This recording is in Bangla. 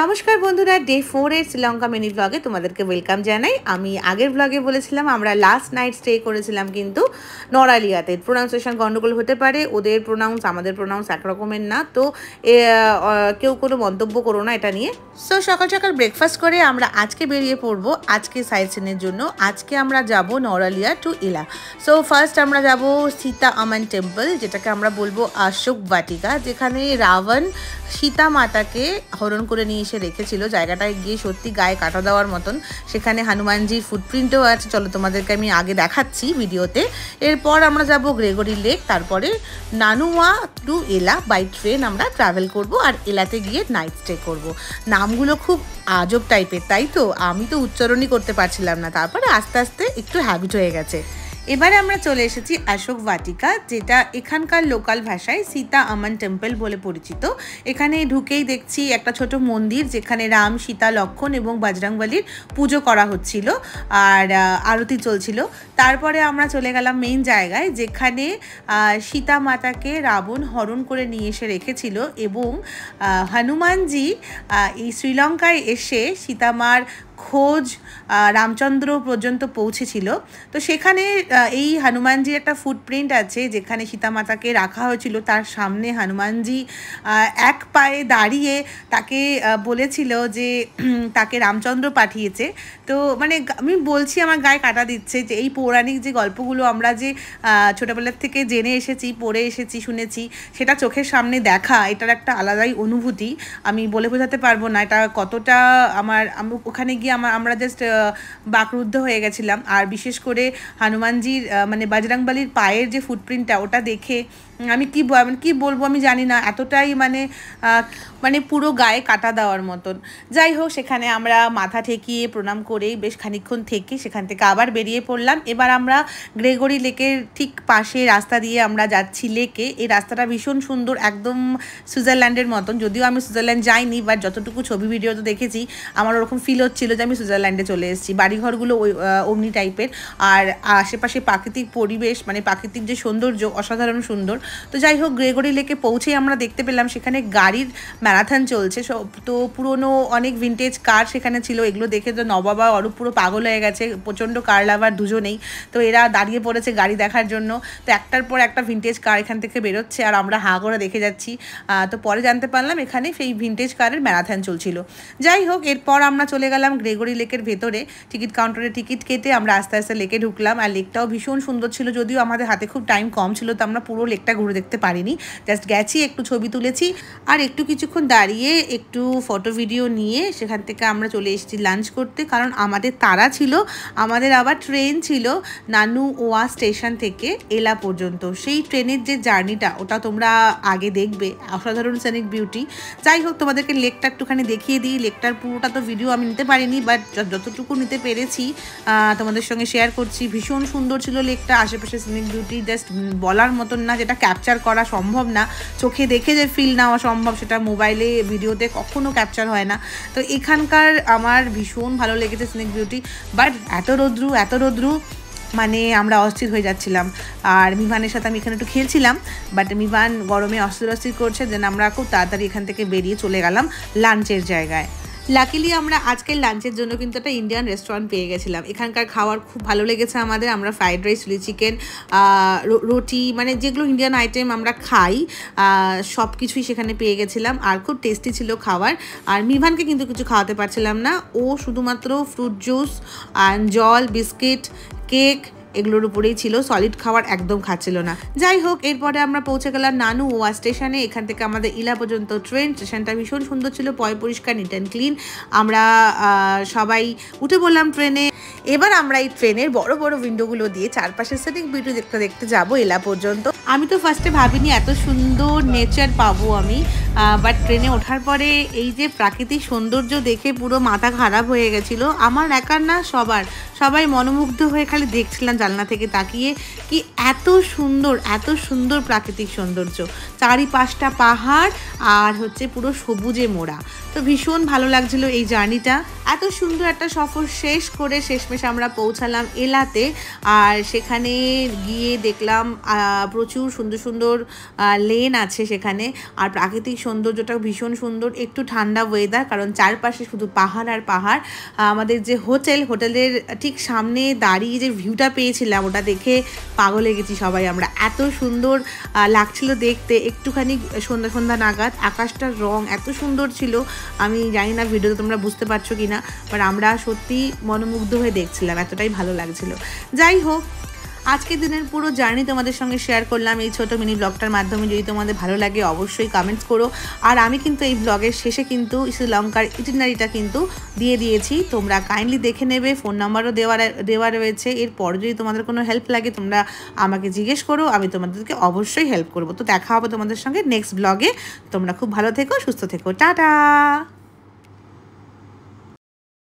নমস্কার বন্ধুরা, ডে 4 এর শ্রীলঙ্কা মিনি ব্লগে তোমাদেরকে ওয়েলকাম জানাই। আমি আগের ব্লগে বলেছিলাম আমরা লাস্ট নাইট স্টে করেছিলাম কিন্তু নড়ালিয়াতে। প্রোনাউন্সিয়েশন গন্ডগোল হতে পারে, ওদের প্রোনাউন্স আমাদের প্রোনাউন্স একরকমের না, তো কেউ কোনো মন্তব্য করো না এটা নিয়ে। সো সকাল সকাল ব্রেকফাস্ট করে আমরা আজকে বেরিয়ে পড়বো আজকে সাইট সিনের জন্য। আজকে আমরা যাব নড়ালিয়া টু ইলা। সো ফার্স্ট আমরা যাব সীতা আমান টেম্পল, যেটাকে আমরা বলবো অশোক বাটিকা, যেখানে রাবণ সীতা মাতাকে হরণ করে নিয়ে এসে রেখেছিল। জায়গাটায় গিয়ে সত্যি গায়ে কাটা দেওয়ার মতন। সেখানে হনুমানজির ফুটপ্রিন্টও আছে, চলো তোমাদেরকে আমি আগে দেখাচ্ছি ভিডিওতে। এরপর আমরা যাব গ্রেগরি লেক, তারপরে নানুয়া টু এলা বাই ট্রেন আমরা ট্রাভেল করব, আর এলাতে গিয়ে নাইট স্টে করব। নামগুলো খুব আজব টাইপের, তাই তো আমি তো উচ্চারণই করতে পারছিলাম না, তারপরে আস্তে আস্তে একটু হ্যাবিট হয়ে গেছে। এবারে আমরা চলে এসেছি অশোক বাটিকা, যেটা এখানকার লোকাল ভাষায় সীতা আমান টেম্পল বলে পরিচিত। এখানে ঢুকেই দেখছি একটা ছোট মন্দির, যেখানে রাম, সীতা, লক্ষ্মণ এবং বজরংবলীর পুজো করা হচ্ছিল আর আরতি চলছিল। তারপরে আমরা চলে গেলাম মেইন জায়গায়, যেখানে সীতা মাতাকে রাবণ হরণ করে নিয়ে এসে রেখেছিল এবং হনুমানজি এই শ্রীলঙ্কায় এসে সীতামার খোঁজ রামচন্দ্র পর্যন্ত পৌঁছেছিল। তো সেখানে এই হনুমানজির একটা ফুটপ্রিন্ট আছে, যেখানে সীতামাতাকে রাখা হয়েছিল। তার সামনে হনুমানজি এক পায়ে দাঁড়িয়ে তাকে বলেছিল যে তাকে রামচন্দ্র পাঠিয়েছে। তো মানে আমি বলছি আমার গায়ে কাটা দিচ্ছে যে এই পৌরাণিক যে গল্পগুলো আমরা যে ছোটোবেলার থেকে জেনে এসেছি, পড়ে এসেছি, শুনেছি, সেটা চোখের সামনে দেখা, এটার একটা আলাদাই অনুভূতি। আমি বলে বোঝাতে পারবো না এটা কতটা আমি ওখানে গিয়ে আমরা জাস্ট বাকরুদ্ধ হয়ে গেছিলাম। আর বিশেষ করে হনুমানজির মানে বজরংবলীর পায়ের যে ফুটপ্রিন্টটা, ওটা দেখে আমি কি বলবো আমি জানি না, এতটাই মানে পুরো গায়ে কাটা দেওয়ার মতন। যাই হোক, সেখানে আমরা মাথা ঠেকিয়ে প্রণাম করেই বেশ খানিকক্ষণ থেকে সেখান থেকে আবার বেরিয়ে পড়লাম। এবার আমরা গ্রেগরি লেকের ঠিক পাশে রাস্তা দিয়ে আমরা যাচ্ছি লেকে। এই রাস্তাটা ভীষণ সুন্দর, একদম সুইজারল্যান্ডের মতন। যদিও আমি সুইজারল্যান্ড যাইনি, বাট যতটুকু ছবি ভিডিওতে দেখেছি আমার ওরকম ফিল হচ্ছিল যে আমি সুইজারল্যান্ডে চলে এসেছি। বাড়িঘরগুলো অমনি টাইপের, আর আশেপাশে প্রাকৃতিক পরিবেশ, মানে প্রাকৃতিক যে সৌন্দর্য অসাধারণ সুন্দর। তো যাই হোক, গ্রেগরি লেকে পৌঁছেই আমরা দেখতে পেলাম সেখানে গাড়ির ম্যারাথন চলছে। তো পুরোনো অনেক ভিন্টেজ কার সেখানে ছিল। এগুলো দেখে তো নবাবা অরূপ পুরো পাগল হয়ে গেছে, প্রচণ্ড কার লাভার দুজনেই। তো এরা দাঁড়িয়ে পড়েছে গাড়ি দেখার জন্য। তো একটার পর একটা ভিন্টেজ কার এখান থেকে বেরোচ্ছে, আর আমরা হাঁ করে দেখে যাচ্ছি। তো পরে জানতে পারলাম এখানে সেই ভিন্টেজ কারের ম্যারাথন চলছিল। যাই হোক, এরপর আমরা চলে গেলাম গ্রেগরি লেকের ভেতরে। টিকিট কাউন্টারে টিকিট কেটে আমরা আস্তে আস্তে লেকে ঢুকলাম। আর লেকটাও ভীষণ সুন্দর ছিল, যদিও আমাদের হাতে খুব টাইম কম ছিল, তো আমরা পুরো লেকটা ঘুরে দেখতে পারিনি। জাস্ট গেছি, একটু ছবি তুলেছি, আর একটু কিছুক্ষণ দাঁড়িয়ে একটু ফটো ভিডিও নিয়ে সেখান থেকে আমরা চলে এসেছি লাঞ্চ করতে, কারণ আমাদের তাড়া ছিল। আমাদের আবার ট্রেন ছিল নানুওয়া স্টেশন থেকে এলা পর্যন্ত। সেই ট্রেনের যে জার্নিটা, ওটা তোমরা আগে দেখবে, অসাধারণ সিনিক বিউটি। যাই হোক, তোমাদেরকে লেকটা একটুখানি দেখিয়ে দিই। লেকটার পুরোটা তো ভিডিও আমি নিতে পারিনি, বাট যতটুকু নিতে পেরেছি তোমাদের সঙ্গে শেয়ার করছি। ভীষণ সুন্দর ছিল লেকটা, আশেপাশে সিনিক বিউটি জাস্ট বলার মতন না, যেটা ক্যাপচার করা সম্ভব না। চোখে দেখে যে ফিল নেওয়া সম্ভব, সেটা মোবাইলে ভিডিওতে কখনো ক্যাপচার হয় না। তো এখানকার আমার ভীষণ ভালো লেগেছে সিনিক বিউটি। বাট এত রৌদ্রু মানে আমরা অস্থির হয়ে যাচ্ছিলাম। আর মিভানের সাথে আমি এখানে একটু খেলছিলাম, বাট মিভান গরমে অস্থির করছে। দেন আমরা খুব তাড়াতাড়ি এখান থেকে বেরিয়ে চলে গেলাম লাঞ্চের জায়গায়। লাকিলি আমরা আজকের লাঞ্চের জন্য কিন্তু একটা ইন্ডিয়ান রেস্টুরেন্ট পেয়ে গেছিলাম। এখানকার খাবার খুব ভালো লেগেছে আমাদের। আমরা ফ্রাইড রাইস, চিলি চিকেন, রুটি, মানে যেগুলো ইন্ডিয়ান আইটেম আমরা খাই সব কিছুই সেখানে পেয়ে গেছিলাম, আর খুব টেস্টি ছিল খাবার। আর মিভানকে কিন্তু কিছু খাওয়াতে পারছিলাম না, ও শুধুমাত্র ফ্রুট জুস আর জল, বিস্কিট, কেক এগুলোর উপরেই ছিল, সলিড খাবার একদম খাচ্ছিল না। যাই হোক, এরপরে আমরা পৌঁছে গেলাম নানুওয়া স্টেশনে। এখান থেকে আমাদের ইলা পর্যন্ত ট্রেন। স্টেশনটা ভীষণ সুন্দর ছিল, পরিষ্কার, নিট অ্যান্ড ক্লিন। আমরা সবাই উঠে পড়লাম ট্রেনে। এবার আমরা এই ট্রেনের বড় বড় উইন্ডোগুলো দিয়ে চারপাশের সিনিক বিউটি দেখতে যাবো এলা পর্যন্ত। আমি তো ফার্স্টে ভাবিনি এত সুন্দর নেচার পাবো আমি, বাট ট্রেনে ওঠার পরে এই যে প্রাকৃতিক সৌন্দর্য দেখে পুরো মাথা খারাপ হয়ে গেছিলো। আমার একার না, সবাই মনোমুগ্ধ হয়ে খালি দেখছিলাম জানলা থেকে তাকিয়ে, কি এত সুন্দর প্রাকৃতিক সৌন্দর্য। চারিপাশটা পাহাড় আর হচ্ছে পুরো সবুজে মোড়া। তো ভীষণ ভালো লাগছিল এই জার্নিটা। এত সুন্দর একটা সফর শেষ করে শেষমেশ আমরা পৌঁছালাম এলাতে। আর সেখানে গিয়ে দেখলাম প্রচুর প্রচুর সুন্দর সুন্দর লেন আছে সেখানে, আর প্রাকৃতিক সৌন্দর্যটাও ভীষণ সুন্দর। একটু ঠান্ডা ওয়েদার, কারণ চারপাশে শুধু পাহাড় আর পাহাড়। আমাদের যে হোটেলের ঠিক সামনে দাঁড়িয়ে যে ভিউটা পেয়েছিলাম, ওটা দেখে পাগল হয়ে গেছি সবাই আমরা। এত সুন্দর লাগছিল দেখতে। একটুখানি সন্ধ্যা সন্ধ্যা নাগাদ আকাশটার রং এত সুন্দর ছিল, আমি জানি না ভিডিওতে তোমরা বুঝতে পারছো কি না, বাট আমরা সত্যি মনোমুগ্ধ হয়ে দেখছিলাম, এতটাই ভালো লাগছিল। যাই হোক, আজকের দিনের পুরো জার্নি তোমাদের সঙ্গে শেয়ার করলাম এই ছোটো মিনি ব্লগটার মাধ্যমে। যদি তোমাদের ভালো লাগে অবশ্যই কমেন্টস করো। আর আমি কিন্তু এই ব্লগের শেষে কিন্তু শ্রীলঙ্কার ইটিনারিটা কিন্তু দিয়ে দিয়েছি, তোমরা কাইন্ডলি দেখে নেবে। ফোন নাম্বারও দেওয়া রয়েছে। এরপর যদি তোমাদের কোনো হেল্প লাগে তোমরা আমাকে জিজ্ঞেস করো, আমি তোমাদেরকে অবশ্যই হেল্প করবো। তো দেখা হবে তোমাদের সঙ্গে নেক্সট ব্লগে। তোমরা খুব ভালো থেকো, সুস্থ থেকো, টাটা।